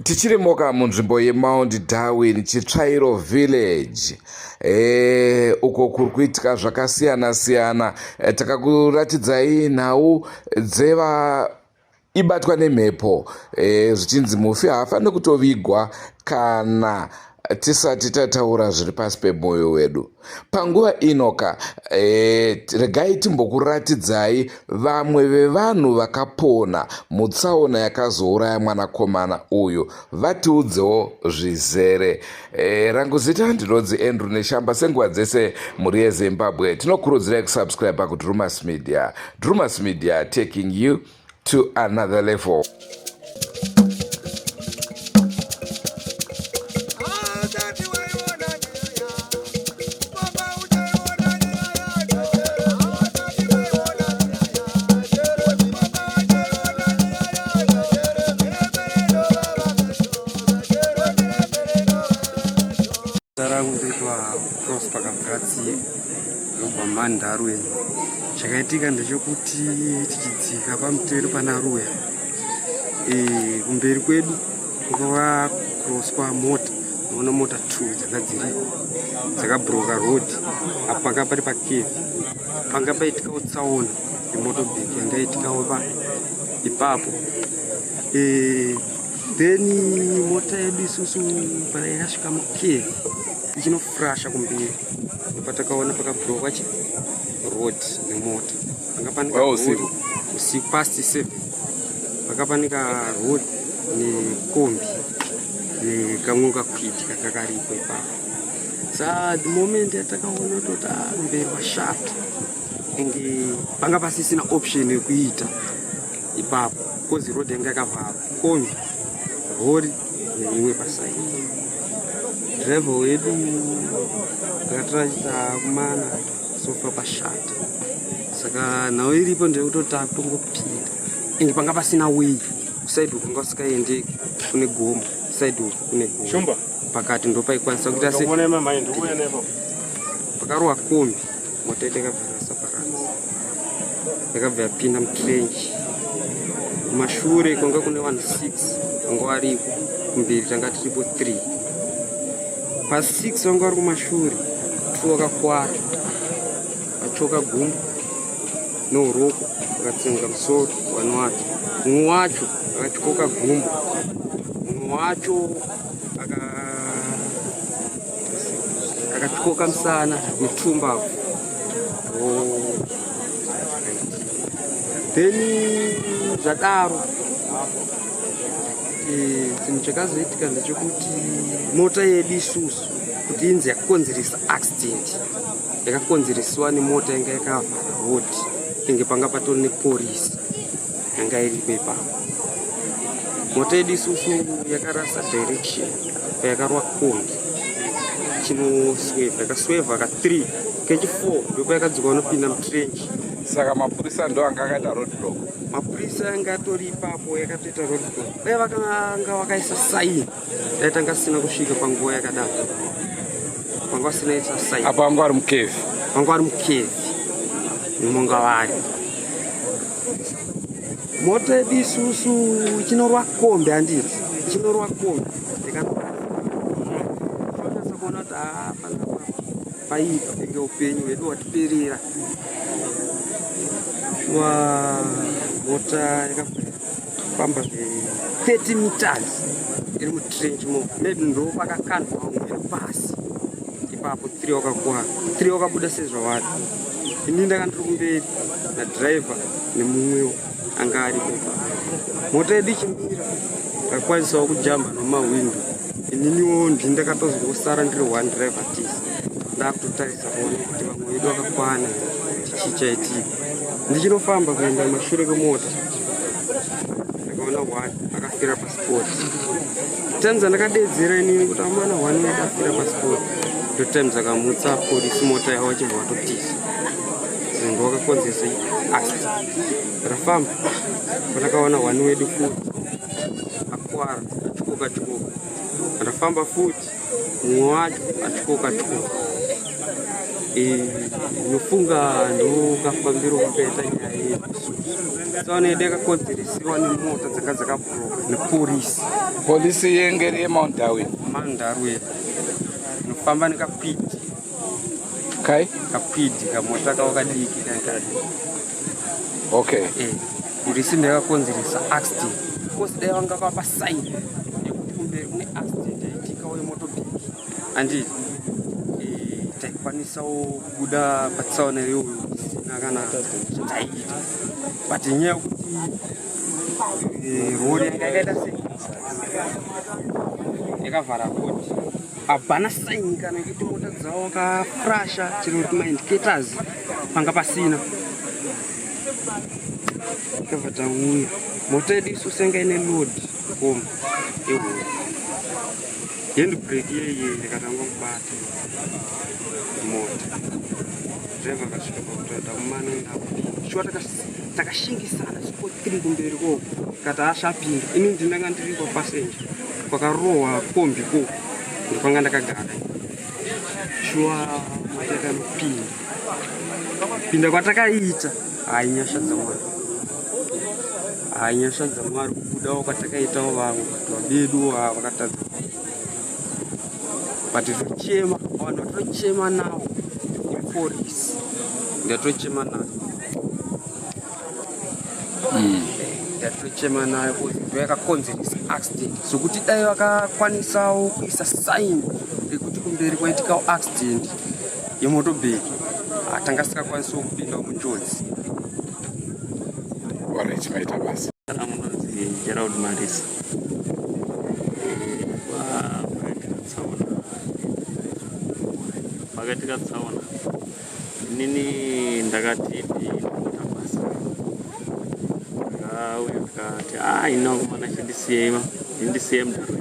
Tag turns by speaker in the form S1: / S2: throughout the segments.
S1: Tichirimoka munzvimbo yeMount Darwin Chitsvairo Village uko kuri kuitika zvakasiyana siyana. Takakuratidzai nhau dzeva ibatwa nemhepo zvichinzi mufi haafaniri kutovigwa kana tisati tataura zviri pasi pemwoyo wedu. Panguva inoka regai timbokuratidzai vamwe vevanhu vakapona mutsaona yakazouraya mwanakomana uyu, vatiudzewo zvizere. Rangu zita ndinonzi Andrew Neshamba. Senguva dzese muri yeZimbabwe, tinokurudzirai kusubscribe kuDrumas Media. Drumas Media, taking you to another level.
S2: Prosper Gratzie Roman Darwin. Chakaitika ndechekuti tichidzika pamutero pana Ruya. Kumberi kwedu kwava crosswa mota. Unoona mota 2 dzakadziriko. Dzakabroka road. Apa panga pari pakevi. Panga paitika utsaona nemotobheki yanga yaitikawo ipapo. Then mota yedu isusu pana yakasvika mukevi ichinofrasha kumberi. Patakaona pakabroka road nemota. Panga panika usiku past 7. Pakapanika road nekombi nekamwe kakwiti kakaripo ipapo. The moment yatakaona kuti mberi washata enge panga pasisina option yekuita ipapo because road yanga yakavharwa, kombi rori neimwe pasaidi. Driver wedu akatachita kumana sofa pashata. Saka nhau iripo ndekutoti akutongopinda ende panga pasina way side uku kunga usikaende kune gomba, side uku kune gomba shumba pakati ndo paikwanisa kuita se pakarowa kombi mota yakabvara saparasi yakabva yapinda mutrench. Kumashure kwanga kune vanhu 6 vanga variko, kumberi tanga tiripo 3. Pa6 vanga vari kumashure 2 vakakwara vachoka gumbo neuroko vakatsenga musoro 1 wacho. Mumwe wacho akatyoka gumbo, mumwe wacho akatyoka musana netumbavu. Then zvadaro chinhu chakazoitika ndechekuti mota yedu isusu kuti inzi yakakonzeresa accident yakakonzereswa nemota yanga yakavhara road inge panga patori nepolisi yanga iripo ipapo. Mota yedu isusu yakarasa direction payakarwa kombi chinoswevha, yakaswevha ka3 kechi4 ndipo yakadzoka unopinda mutrench.
S1: Saka mapurisa ndo anga akaita roadblock.
S2: Mapurisa yanga atori ipapo yakatoita roadblock. Uye vakanga vakaisa saini yaitanga sina kusvika panguva yakadaro. Vanga vasina isa saini.
S1: Apa vanga vari mukevi.
S2: Vanga vari mukevi nemonga vari. Mota yedu isusu chinorwa kombi handiti. Chinorwa kombi. Ndikatasa kuona kuti panapa paipa enge upenyu hwedu hwatiperera. Mota yakafamba 30 meters iri mutrench mo, maybe ndo pakakandwa umwe pasi ipapo 3 wakakwara, 3 wakabuda sezvavari. Ini ndakandiri kumberi nadriver nemumwewo anga aripo ipapo. Mota yedu ichimira akakwanisawo kujamba nemawindo. Ininiwo ndakatozongosara ndiri 1 driver tisi. Ndakutotarisa kuona kuti vamwe vedu vakakwana chichaitika. Ndichinofamba kuenda mashure kwemota ndakaona 1 akafira passport. Tanza ndakadedzera inini kuti amana 1 wedu afira passport. Times akamutsa polisi mota yawo chibva watotisa. Ndo wakakonzeresa accident. Rafamba pandakaona 1 wedu futi akwara achikoka. Rafamba futi mumwe wacho achikoka. nofunga ndo kafambiro kukaita nyaya yedu tsaona yedu yakakonzeresiwa nemota dzanga dzakabhuroka nepolisi.
S1: Polisi yengeri yeMount Darwin.
S2: Mount Darwin nofamba nekakwidhi kakwidhi kamota kavo kadiki kaitadi.
S1: Okay.
S2: Polisi ndayakakonzeresa accident because dai vanga vapa saini yekuti kumberi kune accident yaitika wemotobheki anditi taikwanisawo kubuda patsaona iyoyo isina kana chataita but nyaya yekuti rori yanga yakaita sei yakavhara koti abhana saini kana yekuti mota dzavo wakafrasha chero kuti maindicators panga pasina kabva tauya mota yedu isu senga ine load koma handbrake yeye yakatanga kubata mota driver akasvika pakutata kumanenda shuwa takashingisana sport 3 kumberi koko kati ashapinda ini ndinanga ndiri papasenja kwakarohwa kombi koko ndopanga ndakagara shuwa mota yakanopinda kwatakaita nyashadza Mwari nyashadza Mwari kubudawo kwatakaitawo vamwe vatu vabedu vakatadza but tochema vanhu vatochema nawo ipolisi ndatochema nayo ndatochema nayo kuti yakakonzeresa accident sokuti dai vakakwanisawo kuisa saini rekuti kumberi kwaitikawo accident yemotobheki tanga sikakwanisiwo kupindawo munjodzi.
S1: Alright, maita basi.
S3: Amunonzi Gerald Marisa. Pakatika tsaona inini ndakati ndinoita basa ndakauya ndikati inokumana chindisiye Mudarweni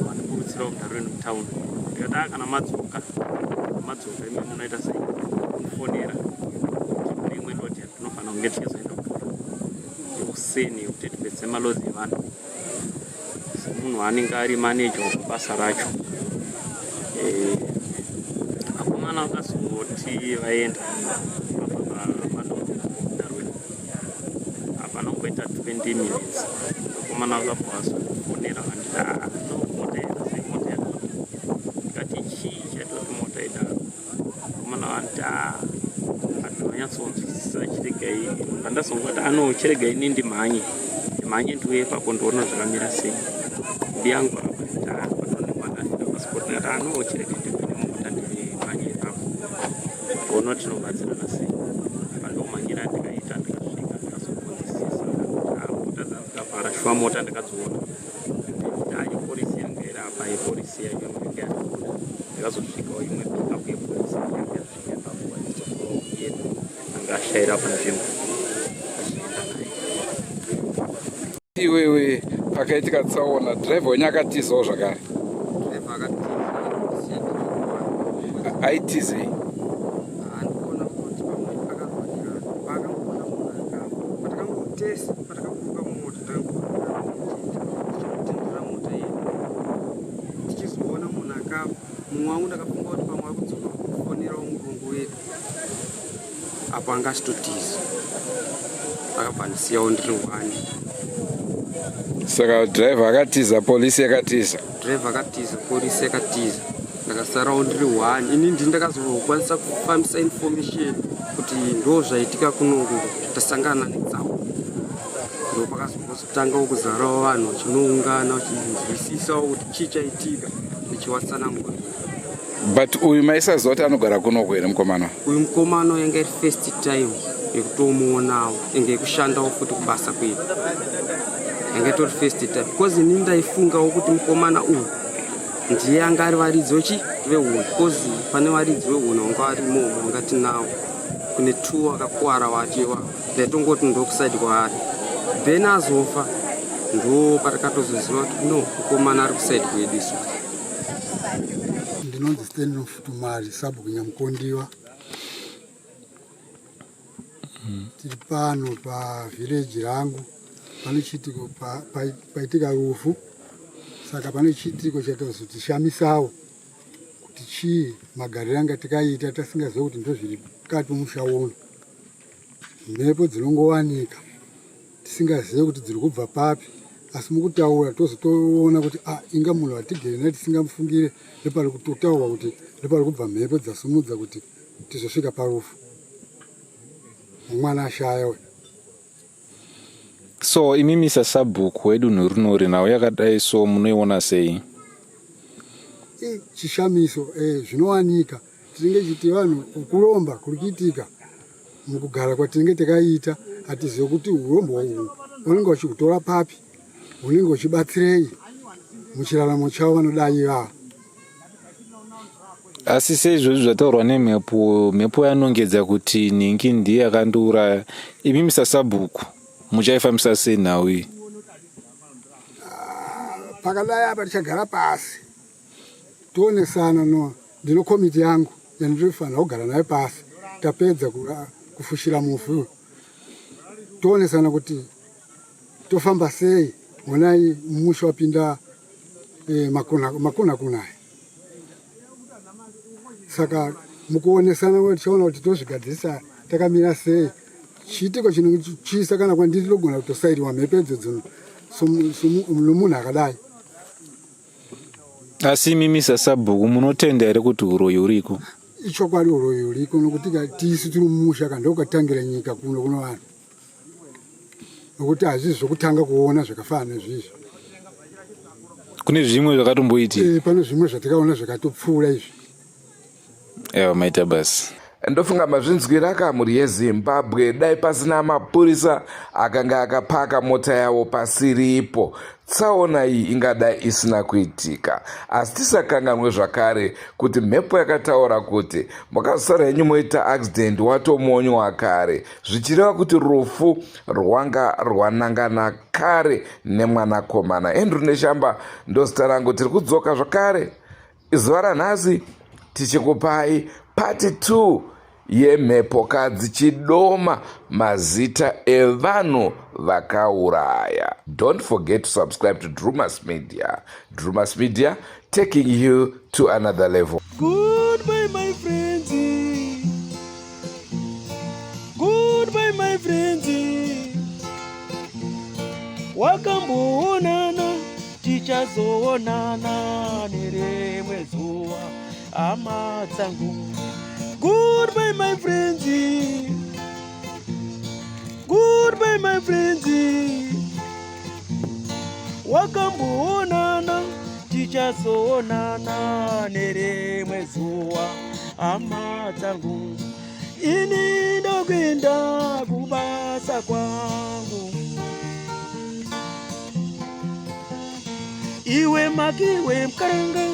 S3: mandikurutsirawo Mudarweni mutaundi ndikati kana madzoka imi munoita sei kufonera kuti imwe ndoti tinofanira kunge tichizoenda kuseni kuti tipedze malodzi evanhu semunhu anenge ari maneja webasa racho. Vakomana vakazoti vaenda Darwin hapana kumboita 20 minutes vakomana vakabva vazofonera vandita mota yera semota yera ndikati chii chatoti mota idaro vakomana vanti vanyatsonzwisisa chiregai pandazongoti chiregai ini ndimhanye ndiuye ipapo ndoona zvakamira sei ndiyangu apa patondimandafika pasipoti ndikati chiregai ndipine mota ndimhanye ipapo ndoona kuti tinobatsirana sei pandomhanyira ndikaita ndikasvika ndikazokonzesesa mota dzandikavhara shuwa mota ndikadziona ipolisi yanga iri apa ipolisi yayo yanga yatobuda ndikazosvikawo imwe pikapu yepolisi yanga yasvika ipapo yedu angashaira panzvimbo
S1: Iwewe pakaitika tsaona driver wenyu akatizawo zvakare.
S2: Driver akatiza
S1: aitizei
S2: andikuona kuti pamwe akavhanira paakaona munhu akafa patakangotesa patakaburuka mumota takangotendera mota yedu tichizoona munhu akafa mumwe wangu ndakafunga kuti pamwe akudzoka kufonerawo murungu wedu apo anga achitotiza akabva ndisiyawo ndiri wani.
S1: Saka driver akatiza, polisi yakatiza.
S2: Driver akatiza, polisi yakatiza. Ndakasarawo ndiri wani. Ini ndini ndakazokwanisa kufambisa information kuti ndo zvaitika kunoku tasangana netsaona. Ndo pakazotanga kuzarawo vanhu vachinoungana vachinzwisisawo kuti chii chaitika ndichiwatsanangura.
S1: But uyu maisaziva kuti anogara kunoku here mukomana?
S2: Uyu mukomana yanga iri first time yekutomuonawo enge yekushandawo futi kubasa kwedu. Yanga itori first time because ini ndaifungawo kuti mukomana uyu ndiye anga ari varidzi vehuni because pane varidzi vehuni vanga varimo vanga tinawo kune 2 vakakuwara vachiwa ndaitongoti ndokusaidi kwaari then azofa ndo patakatozoziva kuti no mukomana ari kusaidi kwedu isu.
S4: Ndinonzi Stanley Futumari sabu kunyamukondiwa. Tiri pano pa village rangu pane chitiko paitika rufu saka pane chitiko chatozotishamisawo kuti kuti chii magariro anga tikaita tasingazivi kuti ndozviri mukati musha uno. Mhepo dzinongowanika tisingazivi kuti dziri kubva papi, asi mukutaura tozotoona kuti inga munhu watigere naye tisingamufungire nepari kutotaurwa kuti nepari kubva mhepo dzasimudza kuti tizosvika parufu. Mwana ashaya.
S1: So imi Sabhuku wedunhu rinori nawo yakadai so munoiona sei?
S4: Chishamiso zvinowanika tinenge chiti vanhu kuromba kuri kuitika mukugara kwatinenge takaita hatizivi kuti urombo uhwu unenge uchihutora papi, unenge uchibatsirei muchiraramo chavo vanodai ivava.
S1: Asi seizvozvo zvataurwa nemhepo yanongedza kuti Ningi ndiye akandiuraya, imi Sabhuku muchaifambisa sei nhau iyi?
S4: Pakadai apa tichagara pasi tionesana ndino komiti yangu yandinofanira kugara nayo pasi, tapedza kufushira mufu tionesana kuti tofamba sei. Onai musha wapinda makuna kunaya. Saka mukuonesana tichaona kuti tozvigadzirisa takamira sei. Chiitiko chinochiisa kana kwandiri logona kutosairiwa mhepo idzodzo nomunhu akadai.
S1: Asi imi Sabhuku munotenda here kuti uroyi uriko?
S4: Ichokwadi uroyi uriko, nokuti tisu tiri mumusha kandokatangira nyika kuno vanhu, nokuti hazvisi zvokutanga kuona zvakafanana nezvizvi.
S1: Kune zvimwe zvakatomboitika?
S4: Pane zvimwe zvatakaona zvakatopfuura izvi.
S1: Ewa maita basi.
S5: Ndofunga mazvinzwira kamuri yeZimbabwe dai pasina mapurisa akanga akapaka mota yawo pasiripo, tsaona iyi ingadai isina kuitika. Asi tisakanganwe zvakare kuti mhepo yakataura kuti makasara henyu moita accident watomonywa kare, zvichireva kuti rufu rwanga rwanangana kare nemwanakomana. Andrew Neshamba ndozita rangu, tiri kudzoka zvakare izuva ranhasi tichikupai part 2 yemhepokadzi chidoma mazita evanhu vakauraya. Don't forget to subscribe to Drumas Media. Drumas Media, taking you to another level.
S6: Goodbye my friends. Goodbye my friends. Wakamboonana tichazoonana nerimwe zuva hama dzangu. Goodbye my friends. Goodbye my friends. Wakamboonana tichazoonana nerimwe zuva hama dzangu. Ini ndokwenda kubasa kwangu. Iwe makiwe mkaranga.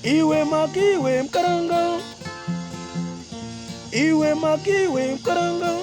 S6: Iwe makiwe mkaranga. Iwe makiwe mkaranga.